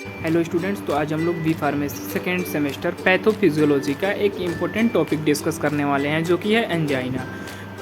Hello students, तो आज हम लोग B pharmacy second semester pathophysiology का एक इम्पोर्टेंट टॉपिक डिस्कस करने वाले हैं, जो कि है एंजाइना।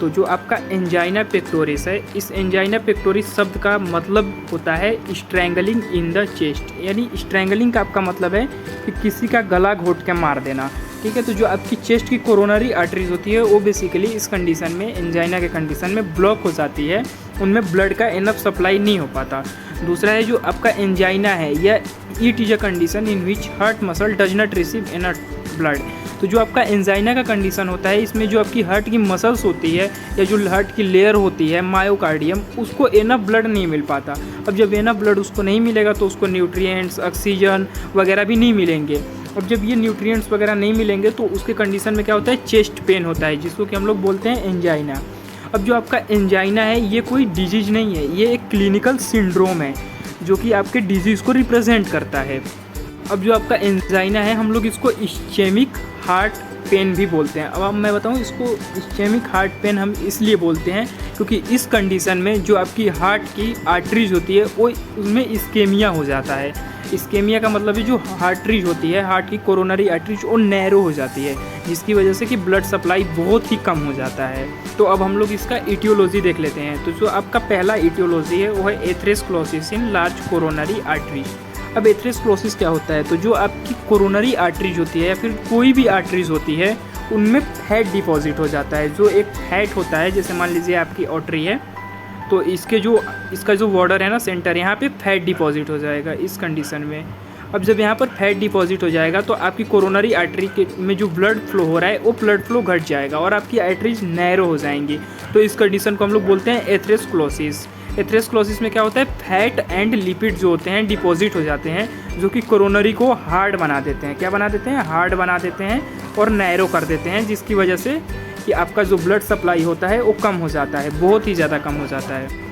तो जो आपका एंजाइना पेक्टोरिस है, इस एंजाइना पेक्टोरिस शब्द का मतलब होता है स्ट्रैंगलिंग इन द चेस्ट। यानी स्ट्रैंगलिंग का आपका मतलब है कि किसी का गला घोट के मार देना। ठीक है, तो जो आपकी चेस्ट की कोरोनरी आर्टरीज होती है वो बेसिकली इस कंडीशन में, एंजाइना के कंडीशन में ब्लॉक हो जाती है, उनमें ब्लड का इनफ सप्लाई नहीं हो पाता। दूसरा है जो आपका एंजाइना है, यह it is a condition in which heart muscle does not receive enough blood. तो जो आपका एंजाइना का कंडीशन होता है, इसमें जो आपकी हार्ट की मसल्स होती है या जो हार्ट की लेयर होती है मायोकार्डियम, उसको इनफ ब्लड नहीं मिल पाता। अब जब इनफ ब्लड उसको नहीं मिलेगा तो उसको न्यूट्रिएंट्स, ऑक्सीजन वगैरह भी नहीं मिलेंगे। अब जब ये न्यूट्रिएंट्स वगैरह नहीं मिलेंगे तो उसके कंडीशन में क्या होता है, चेस्ट पेन होता है, जिसको कि हम लोग बोलते हैं एंजाइना। अब जो आपका एंजाइना है ये कोई डिजीज नहीं है, ये एक क्लिनिकल सिंड्रोम है जो कि आपके डिजीज़ को रिप्रेजेंट करता है। अब जो आपका एंजाइना है, हम लोग इसको इस्चेमिक हार्ट पेन भी बोलते हैं। अब मैं बताऊं, इसको इस्चेमिक हार्ट पेन हम इसलिए बोलते हैं क्योंकि इस कंडीशन में जो आपकी हार्ट की आर्टरीज होती है वो उसमें इस्केमिया हो जाता है। इस्केमिया का मतलब है जो आर्टरीज होती है, हार्ट की कोरोनरी आर्टरीज, वो नैरो हो जाती है, जिसकी वजह से कि ब्लड सप्लाई बहुत ही कम हो जाता है। तो अब हम लोग इसका इटियोलॉजी देख लेते हैं। तो जो आपका पहला इटियोलॉजी है वो है atherosclerosis in large coronary arteries. अब एथेरोस्क्लेरोसिस क्या होता है, तो जो आपकी कोरोनरी आर्टरीज होती है या फिर कोई भी आर्टरीज होती है उनमें फैट डिपॉजिट हो जाता है। जो एक फैट होता है, जैसे मान लीजिए आपकी आर्टरी है, तो इसका जो बॉर्डर है ना, सेंटर, यहाँ पे फैट डिपॉजिट हो जाएगा इस कंडीशन में। अब जब यहाँ पर फैट डिपॉजिट हो जाएगा तो आपकी कोरोनरी आर्टरी के में जो ब्लड फ्लो हो रहा है वो ब्लड फ्लो घट जाएगा और आपकी आर्टरीज नैरो हो जाएंगी। तो इस कंडीशन को हम लोग बोलते हैं एथेरोस्क्लेरोसिस। एथेरोस्क्लेरोसिस में क्या होता है, फैट एंड लिपिड जो होते हैं डिपॉजिट हो जाते हैं, जो कि कोरोनरी को हार्ड बना देते हैं। क्या बना देते हैं? हार्ड बना देते हैं और नैरो कर देते हैं, जिसकी वजह से कि आपका जो ब्लड सप्लाई होता है वो कम हो जाता है, बहुत ही ज़्यादा कम हो जाता है।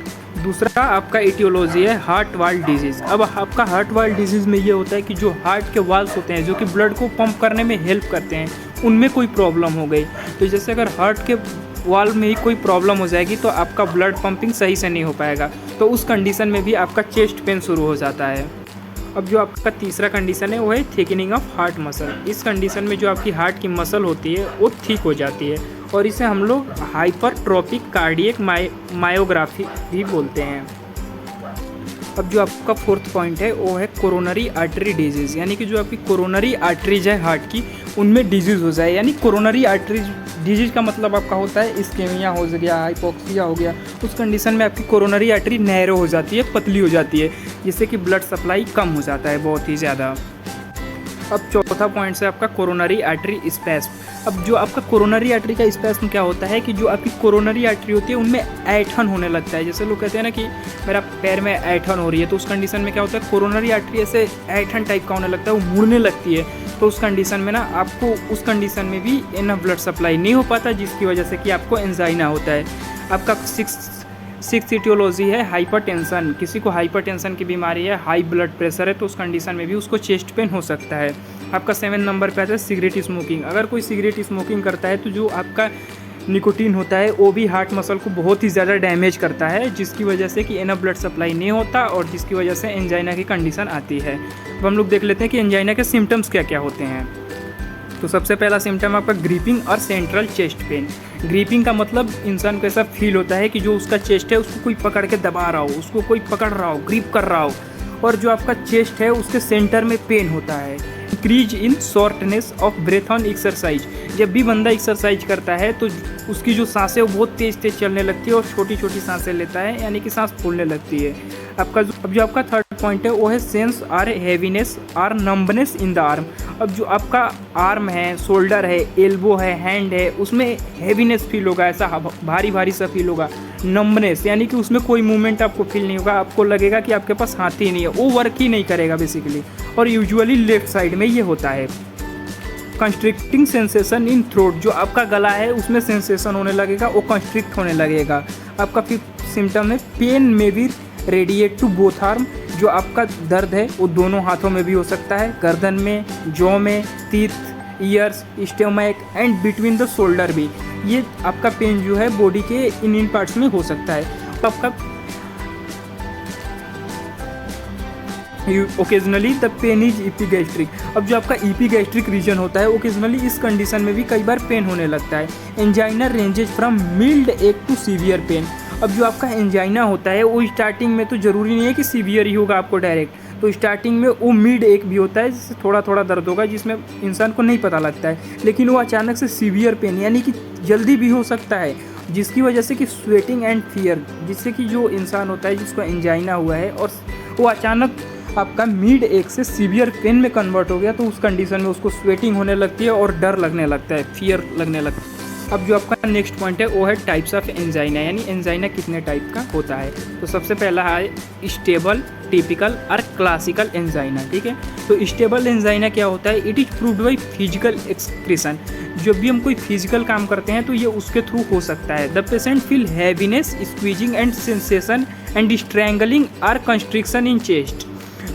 दूसरा आपका इटियोलॉजी है हार्ट वाल डिजीज़। अब आपका हार्ट वाल डिजीज़ में ये होता है कि जो हार्ट के वाल्स होते हैं जो कि ब्लड को पंप करने में हेल्प करते हैं, उनमें कोई प्रॉब्लम हो गई। तो जैसे अगर हार्ट के वाल्व में ही कोई प्रॉब्लम हो जाएगी तो आपका ब्लड पंपिंग सही से नहीं हो पाएगा, तो उस कंडीशन में भी आपका चेस्ट पेन शुरू हो जाता है। अब जो आपका तीसरा कंडीशन है वो है थिकनिंग ऑफ हार्ट मसल। इस कंडीशन में जो आपकी हार्ट की मसल होती है वो थिक हो जाती है और इसे हम लोग हाइपरट्रोपिक कार्डियक मायोग्राफी भी बोलते हैं। अब जो आपका फोर्थ पॉइंट है वो है कोरोनरी आर्टरी डिजीज़। यानी कि जो आपकी कोरोनरी आर्टरीज है हार्ट की, उनमें डिजीज़ हो जाए। यानी कोरोनरी आर्टरीज डिजीज़ का मतलब आपका होता है इस्केमिया हो गया, हाइपोक्सिया हो गया। उस कंडीशन में आपकी कोरोनरी आर्टरी नैरो हो जाती है, पतली हो जाती है, जिससे कि ब्लड सप्लाई कम हो जाता है बहुत ही ज़्यादा। अब चौथा पॉइंट है आपका कोरोनरी आर्टरी स्पैस्म। अब जो आपका कोरोनरी आर्टरी का स्पैस्म क्या होता है कि जो आपकी कोरोनरी आर्टरी होती है उनमें ऐठन होने लगता है। जैसे लोग कहते हैं ना कि मेरा पैर में ऐठन हो रही है, तो उस कंडीशन में क्या होता है, कोरोनरी आर्टरी ऐसे ऐठन टाइप का होने लगता है, वो मुड़ने लगती है। तो उस कंडीशन में ना आपको उस कंडीशन में भी इनफ ब्लड सप्लाई नहीं हो पाता, जिसकी वजह से कि आपको एंजाइना होता है। आपका सिक्स इटियोलॉजी है हाइपरटेंशन। किसी को हाइपरटेंशन की बीमारी है, हाई ब्लड प्रेशर है, तो उस कंडीशन में भी उसको चेस्ट पेन हो सकता है। आपका 7 नंबर पे आता है सिगरेट स्मोकिंग। अगर कोई सिगरेट स्मोकिंग करता है तो जो आपका निकोटीन होता है वो भी हार्ट मसल को बहुत ही ज़्यादा डैमेज करता है, जिसकी वजह से कि इनफ ब्लड सप्लाई नहीं होता और जिसकी वजह से एंजाइना की कंडीशन आती है। अब हम लोग देख लेते हैं कि एंजाइना के सिम्टम्स क्या क्या होते हैं। तो सबसे पहला सिम्टम आपका ग्रिपिंग और सेंट्रल चेस्ट पेन। ग्रिपिंग का मतलब इंसान को ऐसा फील होता है कि जो उसका चेस्ट है उसको कोई पकड़ के दबा रहा हो, उसको कोई पकड़ रहा हो, ग्रिप कर रहा हो। और जो आपका चेस्ट है उसके सेंटर में पेन होता है। Increase in shortness of breath on exercise. जब भी बंदा एक्सरसाइज करता है तो उसकी जो सांसें वो बहुत तेज़ तेज़ चलने लगती है और छोटी छोटी सांसें लेता है, यानी कि सांस फूलने लगती है। अब जो आपका थर्ड पॉइंट है वो है sense or heaviness or numbness in the arm. अब जो आपका आर्म है, शोल्डर है, एल्बो है, हैंड है, उसमें हैवीनेस फील होगा, ऐसा भारी भारी सा फील होगा। नंबनेस यानी कि उसमें कोई मूवमेंट आपको फील नहीं होगा, आपको लगेगा कि आपके पास हाथ ही नहीं है, वो वर्क ही नहीं करेगा बेसिकली, और यूजुअली लेफ्ट साइड में ये होता है। Constricting sensation in throat. जो आपका गला है उसमें सेंसेशन होने लगेगा, वो कंस्ट्रिक्ट होने लगेगा। आपका फिफ्थ सिम्टम है पेन में भी रेडिएट टू बोथ आर्म। जो आपका दर्द है वो दोनों हाथों में भी हो सकता है, गर्दन में, जॉ में, teeth, years, stomach and between the shoulder भी। ये आपका पेन जो है बॉडी के इन पार्ट्स में हो सकता है। आपका ओकेजनली द पेन इज ईपीगैस्ट्रिक। अब जो आपका ईपीगैस्ट्रिक रीजन होता है ओकेजनली इस कंडीशन में भी कई बार पेन होने लगता है। एंजाइना रेंजेज फ्रॉम मिल्ड एक टू सीवियर पेन। अब जो आपका एंजाइना होता है वो स्टार्टिंग में तो ज़रूरी नहीं है कि सीवियर ही होगा आपको डायरेक्ट, तो स्टार्टिंग में वो मिड एक भी होता है जिससे थोड़ा थोड़ा दर्द होगा, जिसमें इंसान को नहीं पता लगता है, लेकिन वो अचानक से सीवियर पेन यानी कि जल्दी भी हो सकता है, जिसकी वजह से कि स्वेटिंग एंड फियर, जिससे कि जो इंसान होता है जिसको एंजाइना हुआ है और वो अचानक आपका मिड एक से सीवियर पेन में कन्वर्ट हो गया, तो उस कंडीशन में उसको स्वेटिंग होने लगती है और डर लगने लगता है, फियर लगने लगता है। अब जो आपका नेक्स्ट पॉइंट है वो है टाइप्स ऑफ एंजाइना, यानी एंजाइना कितने टाइप का होता है। तो सबसे पहला है स्टेबल, टिपिकल और क्लासिकल एंजाइना। ठीक है, तो स्टेबल एंजाइना क्या होता है? It is proved by physical expression. जब भी हम कोई फिजिकल काम करते हैं तो ये उसके थ्रू हो सकता है। The patient feel heaviness, squeezing and sensation and strangling और कंस्ट्रिक्शन इन चेस्ट।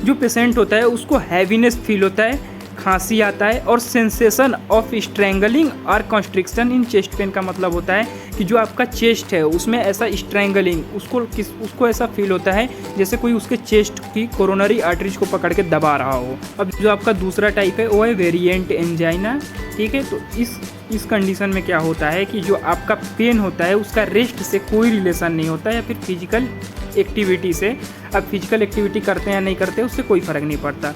जो पेशेंट होता है उसको हैवीनेस फील होता है, खांसी आता है, और सेंसेशन ऑफ स्ट्रैंगलिंग और कंस्ट्रिक्शन इन चेस्ट पेन का मतलब होता है कि जो आपका चेस्ट है उसमें ऐसा स्ट्रैंगलिंग उसको ऐसा फील होता है जैसे कोई उसके चेस्ट की कोरोनरी आर्टरीज को पकड़ के दबा रहा हो। अब जो आपका दूसरा टाइप है वो है वेरिएंट एंजाइना। ठीक है, तो इस कंडीशन में क्या होता है कि जो आपका पेन होता है उसका रेस्ट से कोई रिलेशन नहीं होता है या फिर फिजिकल एक्टिविटी से। आप फिजिकल एक्टिविटी करते हैं या नहीं करते उससे कोई फ़र्क नहीं पड़ता।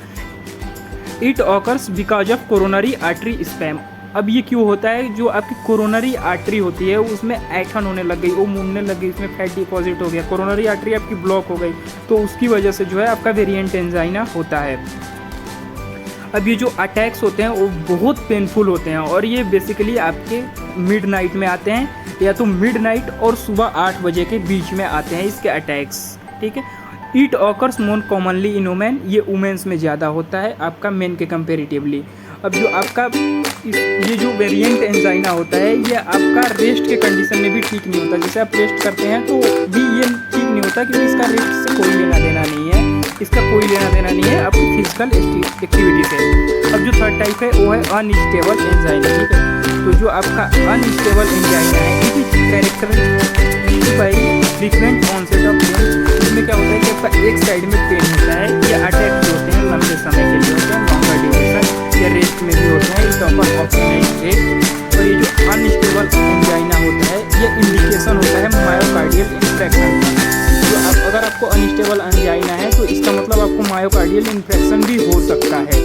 It occurs because of coronary artery spam. अब ये क्यों होता है? जो आपकी कोरोनरी आर्टरी होती है उसमें ऐठन होने लग गई, वो मुड़ने लग गई, उसमें फैट डिपॉजिट हो गया, कोरोनरी आर्टरी आपकी ब्लॉक हो गई, तो उसकी वजह से जो है आपका वेरिएंट एंजाइना होता है। अब ये जो अटैक्स होते हैं वो बहुत पेनफुल होते हैं और ये बेसिकली आपके मिडनाइट में आते हैं, या तो मिडनाइट और सुबह 8 बजे के बीच में आते हैं इसके अटैक्स। ठीक है, it occurs more commonly in women. ये वुमेन्स में ज़्यादा होता है आपका मेन के कंपेरेटिवली। अब जो आपका ये जो वेरिएंट एंजाइना होता है ये आपका रेस्ट के कंडीशन में भी ठीक नहीं होता। जैसे आप रेस्ट करते हैं तो भी ये ठीक नहीं होता क्योंकि इसका रेस्ट से कोई लेना देना नहीं है, इसका कोई लेना देना नहीं है आपकी फिजिकल एक्टिविटी से। अब जो थर्ड टाइप है वो है अनस्टेबल एंजाइना। ठीक है, तो जो आपका अनस्टेबल एंजाइना है it is characterised by frequent onset of pain. इसमें क्या होता है कि आपका एक साइड में पेन होता है, ये अटैक भी होते हैं लंबे समय के लिए होते हैं, लॉन्गर ड्यूरेशन, ये रेस्ट में भी होते हैं, इस ऑफर ऑप्शनाइज रेट। और ये जो अनस्टेबल एंजाइना होता है ये इंडिकेशन होता है मायोकार्डियल इन्फ्रेक्शन का। तो अगर आपको अनस्टेबल एंजाइना है तो इसका मतलब आपको मायोकार्डियल इन्फ्रेक्शन भी हो सकता है।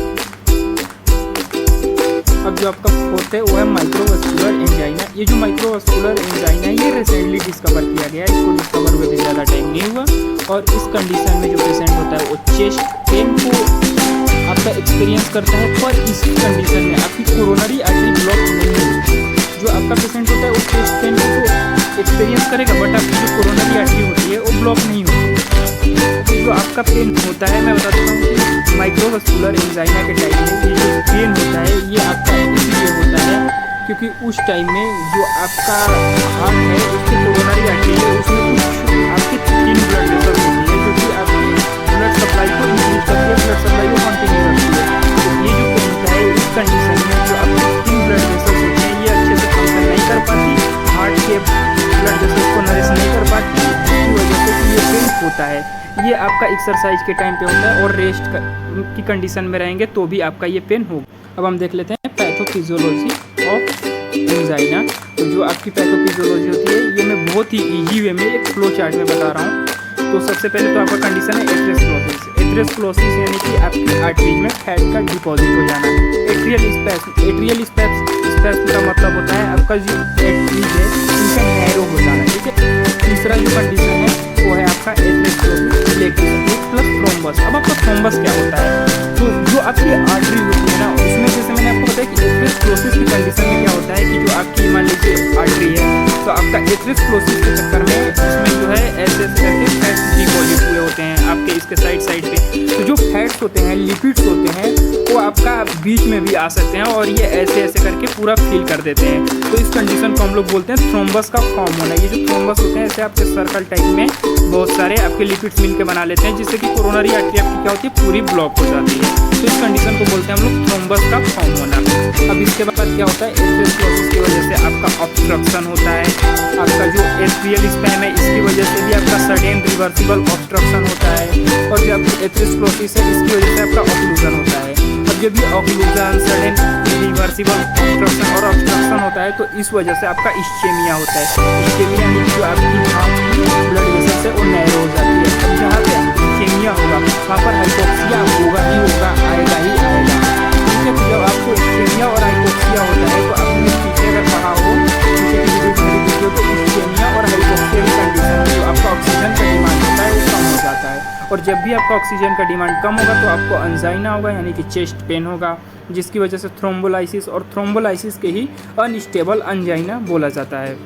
अब जो आपका फोर्थ है वो है माइक्रोवास्कुलर एंजाइना। ये जो माइक्रोवास्कुलर एंजाइना है ये रिसेंटली डिस्कवर किया गया है, इसको डिस्कवर हुए भी ज़्यादा टाइम नहीं हुआ। और इस कंडीशन में जो पेशेंट होता है वो चेस्ट पेन को आपका एक्सपीरियंस करता है, पर इस कंडीशन में आपकी कोरोनरी आर्टरी ब्लॉक नहीं होती। जो आपका पेशेंट होता है वो चेस्ट पेन को एक्सपीरियंस करेगा बट आपकी जो कोरोनरी आर्टरी होती है वो ब्लॉक नहीं होती। तो जो आपका पेन होता है मैं बता देता हूँ कि माइक्रोवास्कुलर एंजाइना के टाइम में ये जो पेन होता है ये आपका इसलिए होता है क्योंकि उस टाइम में जो आपका हार्ट है उसकी कोरोनरी आर्टरी है उसमें कुछ आपकी थिन ब्लड वेसल्स होती है जो कि आपकी ब्लड सप्लाई को इंक्रीज करती है, ब्लड सप्लाई को कंटिन्यू रखती है। तो ये जो पेन होता है इस कंडीशन में जो आपकी थिन ब्लड वेसल्स होती हैं ये अच्छे से फंक्शन नहीं कर पाती, हार्ट के ब्लड वेसल्स को नरिश नहीं कर पाती, इसकी वजह से ये पेन होता है। ये आपका एक्सरसाइज के टाइम पे होता है और रेस्ट की कंडीशन में रहेंगे तो भी आपका ये पेन होगा। अब हम देख लेते हैं पैथोफिजियोलॉजी ऑफ एंजाइना। तो जो आपकी पैथोफिजियोलॉजी होती है ये मैं बहुत ही इजी वे में एक फ्लो चार्ट में बता रहा हूँ। तो सबसे पहले तो आपका कंडीशन है एथेरोस्क्लेरोसिस। एथेरोस्क्लेरोसिस यानी कि आपकी आर्टरीज में फैट का डिपॉजिट हो जाना। एट्रियल स्पैस्म का मतलब होता है आपका जो आर्टरीज है उनका नैरो हो जाना। ठीक है, तीसरा जो कंडीशन है वो है आपका एथेरोस्क्लेरोसिस प्लस थ्रोम्बस। अब आपका थ्रोम्बस क्या होता है? तो जो आपकी आर्टरी होती है ना उसमें जैसे मैंने आपको बताया कि एथेरोस्क्लेरोसिस की कंडीशन में क्या होता है कि जो आपकी मान लीजिए आर्टरी है तो आपका एथेरोस्क्लेरोसिस के चक्कर में इसमें जो है ऐसे करके फैट्स डिपॉजिट हुए होते हैं आपके इसके साइड पे। तो जो फैट्स होते हैं, लिपिड्स होते हैं, वो आपका बीच में भी आ सकते हैं और ये ऐसे करके पूरा फिल कर देते हैं। तो इस कंडीशन को हम लोग बोलते हैं थ्रोम्बस का फॉर्म होना। ये जो थ्रोम्बस होते हैं ऐसे आपके सर्कल टाइप में बहुत सारे आपके लिपिड्स मिलकर बना लेते हैं जिससे कि कोरोनरी आर्टरी आपकी क्या होती है पूरी ब्लॉक हो जाती है। तो इस कंडीशन को बोलते हैं हम लोग थ्रोम्बस का फॉर्म होना। अब इसके बाद क्या होता है, एथेरोस्क्लेरोसिस की वजह से आपका ऑब्स्ट्रक्शन होता है, आपका जो एट्रियल स्पैम है इसकी वजह से भी आपका सडन रिवर्सिबल ऑब्स्ट्रक्शन होता है, और जब एथेरोस्क्लेरोसिस है इसकी वजह से आपका ऑक्लूजन होता है। अब जब ये ऑक्लूजन, सडन रिवर्सिबल ऑब्स्ट्रक्शन और ऑब्स्ट्रक्शन होता है तो इस वजह से आपका इस्चेमिया होता है। इस्चेमिया यानी कि जो आपकी ब्लड वेसल्स है वो नैरो हो जाती है। अब जहाँ पे इस्चेमिया होगा वहाँ पर हाइपोक्सिया होगा ही होगा, आएगा ही आएगा। ठीक है, तो जब आपको इस्चेमिया और हाइपोक्सिया होता है तो आपने पीछे अगर पढ़ा हो, पीछे की वीडियो तो इस्चेमिया और हाइपोक्सिया की कंडीशन में जो आपका ऑक्सीजन का डिमांड होता है वो कम हो जाता है, और जब भी आपका ऑक्सीजन का डिमांड कम होगा तो आपको एंजाइना होगा यानी कि चेस्ट पेन होगा, जिसकी वजह से थ्रोम्बोलाइसिस, और थ्रोम्बोलाइसिस के ही अनस्टेबल एंजाइना बोला जाता है।